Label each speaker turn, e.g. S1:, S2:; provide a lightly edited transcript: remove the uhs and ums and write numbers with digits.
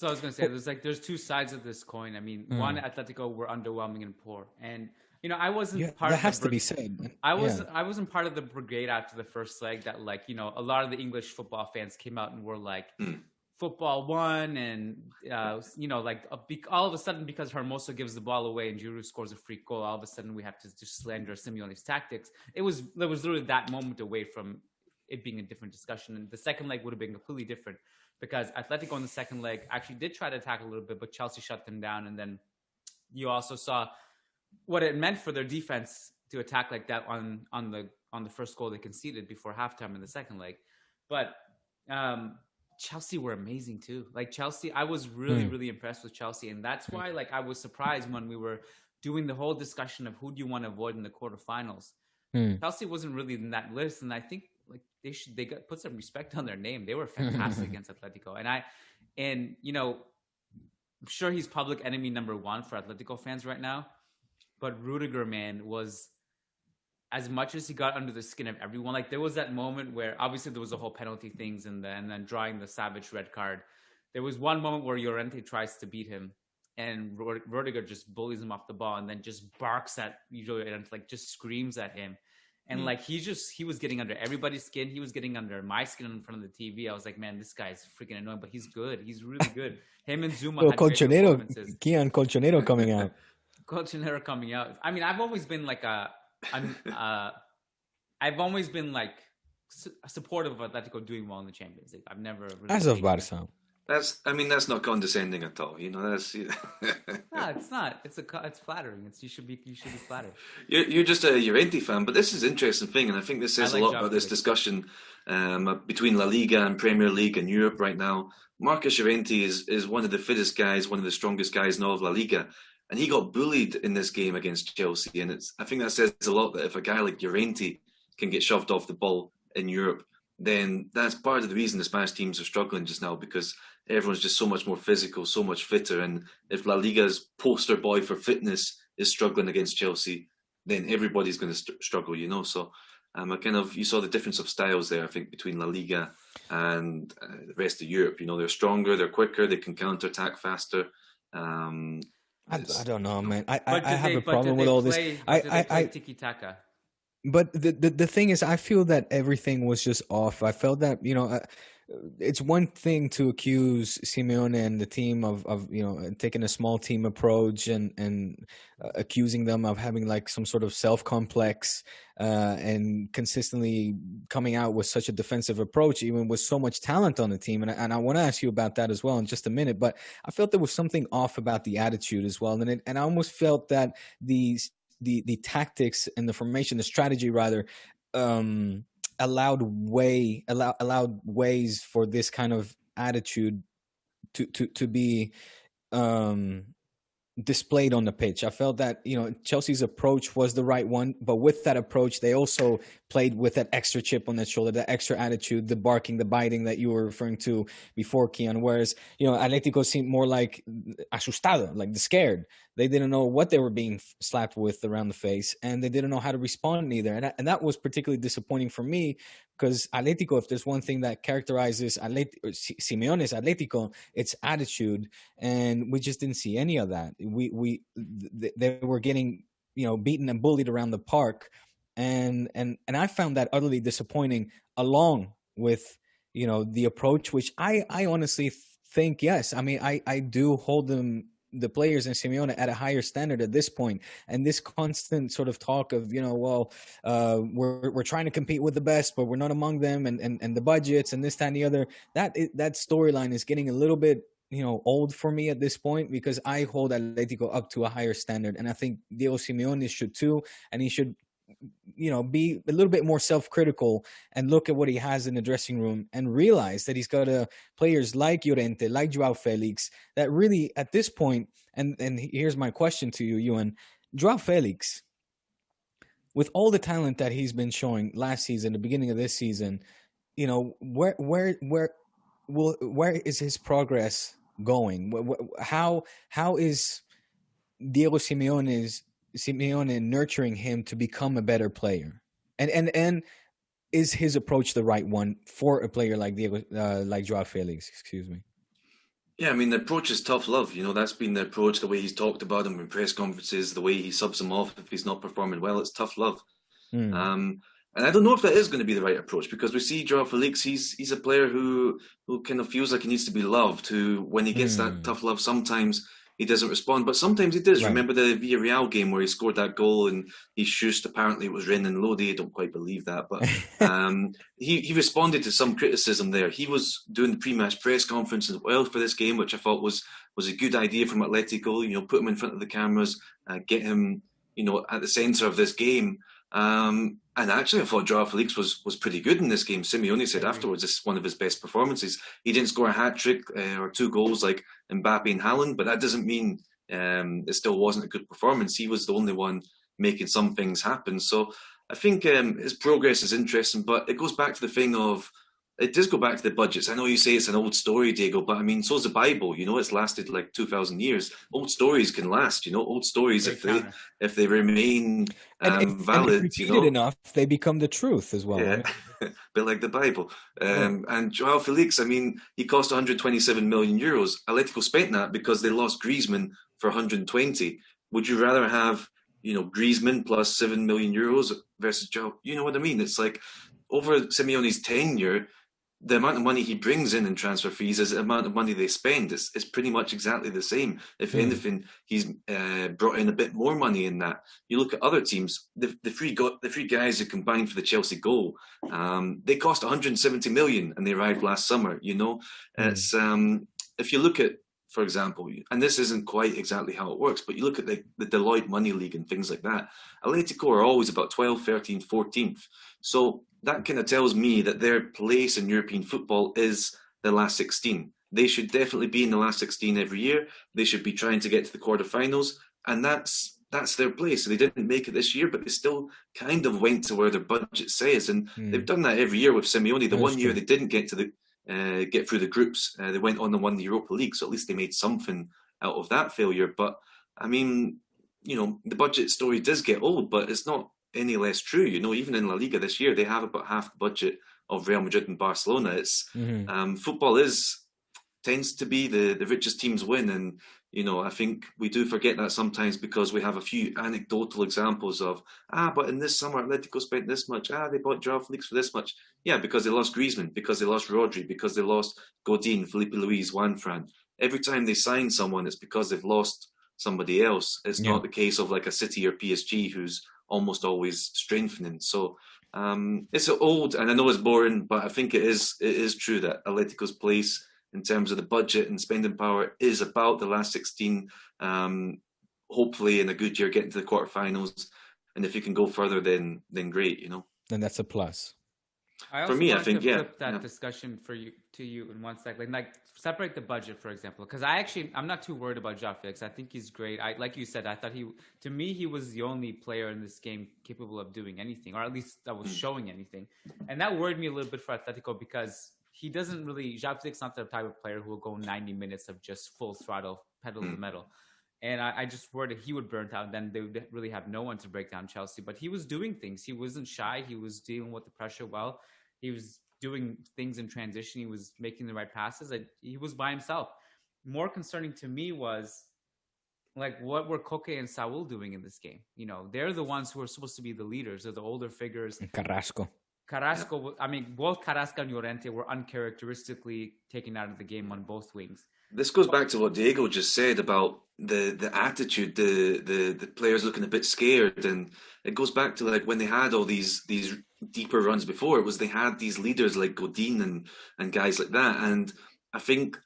S1: So I was gonna say there's two sides of this coin. I mean, one, Atletico were underwhelming and poor, and I wasn't part
S2: that
S1: of
S2: has to be said.
S1: I wasn't part of the brigade after the first leg that a lot of the English football fans came out and were like, football won, and all of a sudden, because Hermoso gives the ball away and Giroud scores a free goal, all of a sudden we have to just slander Simeone's tactics. There was literally that moment away from it being a different discussion, and the second leg would have been completely different because Atletico in the second leg actually did try to attack a little bit, but Chelsea shut them down, and then you also saw what it meant for their defense to attack like that on the first goal they conceded before halftime in the second leg. But Chelsea were amazing too. Like Chelsea, I was really, really impressed with Chelsea. And that's why I was surprised when we were doing the whole discussion of who do you want to avoid in the quarterfinals. Chelsea wasn't really in that list. And I think they put some respect on their name. They were fantastic against Atletico. And I'm sure he's public enemy number one for Atletico fans right now. But Rudiger, man, was, as much as he got under the skin of everyone, like there was that moment where obviously there was a whole penalty things and then drawing the savage red card. There was one moment where Llorente tries to beat him and Rudiger just bullies him off the ball and then just barks at Llorente, like just screams at him. And he was getting under everybody's skin. He was getting under my skin in front of the TV. I was like, man, this guy's freaking annoying, but he's good. He's really good. Him and Zuma had great performances.
S2: Kiyan Colchonero coming out.
S1: Colchonero coming out. I mean, I've always been like supportive of Atletico doing well in the Champions League. I've never really
S2: as of Barca.
S3: That's not condescending at all. That's.
S1: No, it's not. It's flattering. You should be flattered.
S3: You're just a Llorente fan, but this is an interesting thing, and I think this says a lot about this discussion between La Liga and Premier League and Europe right now. Marcus Llorente is one of the fittest guys, one of the strongest guys in all of La Liga, and he got bullied in this game against Chelsea. And I think that says a lot that if a guy like Llorente can get shoved off the ball in Europe, then that's part of the reason the Spanish teams are struggling just now, because everyone's just so much more physical, so much fitter. And if La Liga's poster boy for fitness is struggling against Chelsea, then everybody's going to struggle, So you saw the difference of styles there, I think, between La Liga and the rest of Europe. They're stronger, they're quicker, they can counter-attack faster.
S2: I don't know, man. I have a problem with all this. I
S1: tiki-taka.
S2: But the thing is, I feel that everything was just off. I felt that, it's one thing to accuse Simeone and the team of taking a small team approach and accusing them of having like some sort of self-complex and consistently coming out with such a defensive approach, even with so much talent on the team. And I want to ask you about that as well in just a minute. But I felt there was something off about the attitude as well. And I almost felt that the tactics and the formation, the strategy rather, allowed ways for this kind of attitude to be displayed on the pitch. I felt that Chelsea's approach was the right one, but with that approach they also played with that extra chip on their shoulder, that extra attitude, the barking, the biting that you were referring to before, Kiyan. Whereas Atletico seemed more like asustado, like scared. They didn't know what they were being slapped with around the face, and they didn't know how to respond either. And that was particularly disappointing for me, because Atletico, if there's one thing that characterizes Simeone's Atletico, it's attitude, and we just didn't see any of that. They were getting beaten and bullied around the park, and I found that utterly disappointing, along with the approach, which I honestly think, yes, I mean I do hold the players in Simeone at a higher standard at this point. And this constant sort of talk of, we're trying to compete with the best, but we're not among them, and the budgets and this, that, and the other, that storyline is getting a little bit, old for me at this point, because I hold Atletico up to a higher standard. And I think Diego Simeone should too. And he should, be a little bit more self-critical and look at what he has in the dressing room and realize that he's got players like Llorente, like Joao Felix, that really at this point, and here's my question to you, Euan, Joao Felix, with all the talent that he's been showing last season, the beginning of this season, where is his progress going? How is Diego Simeone nurturing him to become a better player, and is his approach the right one for a player like like Joao Felix? Excuse me.
S3: Yeah, I mean, the approach is tough love. That's been the approach, the way he's talked about him in press conferences, the way he subs him off if he's not performing well. It's tough love. And I don't know if that is going to be the right approach, because we see Joao Felix, he's a player who kind of feels like he needs to be loved, who, when he gets that tough love, sometimes he doesn't respond, but sometimes he does. Right. Remember the Villarreal game where he scored that goal and he shushed, apparently it was raining Lodi. I don't quite believe that, but he responded to some criticism there. He was doing the pre-match press conference as well for this game, which I thought was a good idea from Atletico. Put him in front of the cameras, get him, at the centre of this game. And actually, I thought Joao Felix was pretty good in this game. Simeone said afterwards it's one of his best performances. He didn't score a hat-trick or 2 goals like Mbappe and Haaland, but that doesn't mean it still wasn't a good performance. He was the only one making some things happen. So I think his progress is interesting, but it goes back to the thing of, it does go back to the budgets. I know you say it's an old story, Diego, but I mean, so's the Bible. It's lasted like 2,000 years. Old stories can last. Old stories, if they remain valid,
S2: and if repeated enough, they become the truth as well.
S3: Yeah, a bit like the Bible. And Joao Felix, I mean, he cost 127 million euros. Atletico spent that because they lost Griezmann for 120. Would you rather have, Griezmann plus 7 million euros versus Joao? You know what I mean? It's like, over Simeone's tenure, the amount of money he brings in transfer fees is the amount of money they spend. It's pretty much exactly the same. If anything, he's brought in a bit more money in that. You look at other teams, the three guys who combined for the Chelsea goal, they cost 170 million and they arrived last summer. It's if you look at, for example, and this isn't quite exactly how it works, but you look at the Deloitte Money League and things like that. Atletico are always about 12th, 13th, 14th. So that kind of tells me that their place in European football is the last 16. They should definitely be in the last 16 every year. They should be trying to get to the quarterfinals, and that's their place. They didn't make it this year, but they still kind of went to where their budget says, and they've done that every year with Simeone. The one year they didn't get to get through the groups, they went on and won the Europa League, so at least they made something out of that failure. But I mean, the budget story does get old, but it's not any less true. Even in La Liga this year, they have about half the budget of Real Madrid and Barcelona. It's football tends to be the richest teams win, and I think we do forget that sometimes because we have a few anecdotal examples of but in this summer Atletico spent this much, they bought Joao Felix for this much. Yeah, because they lost Griezmann, because they lost Rodri, because they lost Godin, Felipe Luis, Juan Fran. Every time they sign someone, it's because they've lost somebody else. It's not the case of like a City or PSG who's almost always strengthening. So it's old, and I know it's boring, but I think it is true that Atletico's place in terms of the budget and spending power is about the last 16. Hopefully, in a good year, getting to the quarterfinals, and if you can go further, then great.
S2: Then that's a plus.
S1: For me, I think flip that discussion to you in 1 second. Like separate the budget, for example, because I'm not too worried about Joao Felix. I think he's great. Like you said, I thought to me he was the only player in this game capable of doing anything, or at least that was showing anything, and that worried me a little bit for Atletico because he doesn't really. Joao Felix is not the type of player who will go 90 minutes of just full throttle, pedal to the metal. And I just worried that he would burn out. Then they would really have no one to break down Chelsea. But he was doing things. He wasn't shy. He was dealing with the pressure well. He was doing things in transition. He was making the right passes. He was by himself. More concerning to me was, like, what were Koke and Saul doing in this game? They're the ones who are supposed to be the leaders. They're the older figures.
S2: Carrasco,
S1: I mean, both Carrasco and Llorente were uncharacteristically taken out of the game on both wings.
S3: This goes back to what Diego just said about the attitude, the players looking a bit scared, and it goes back to like when they had all these deeper runs before. It was they had these leaders like Godin and guys like that, and I think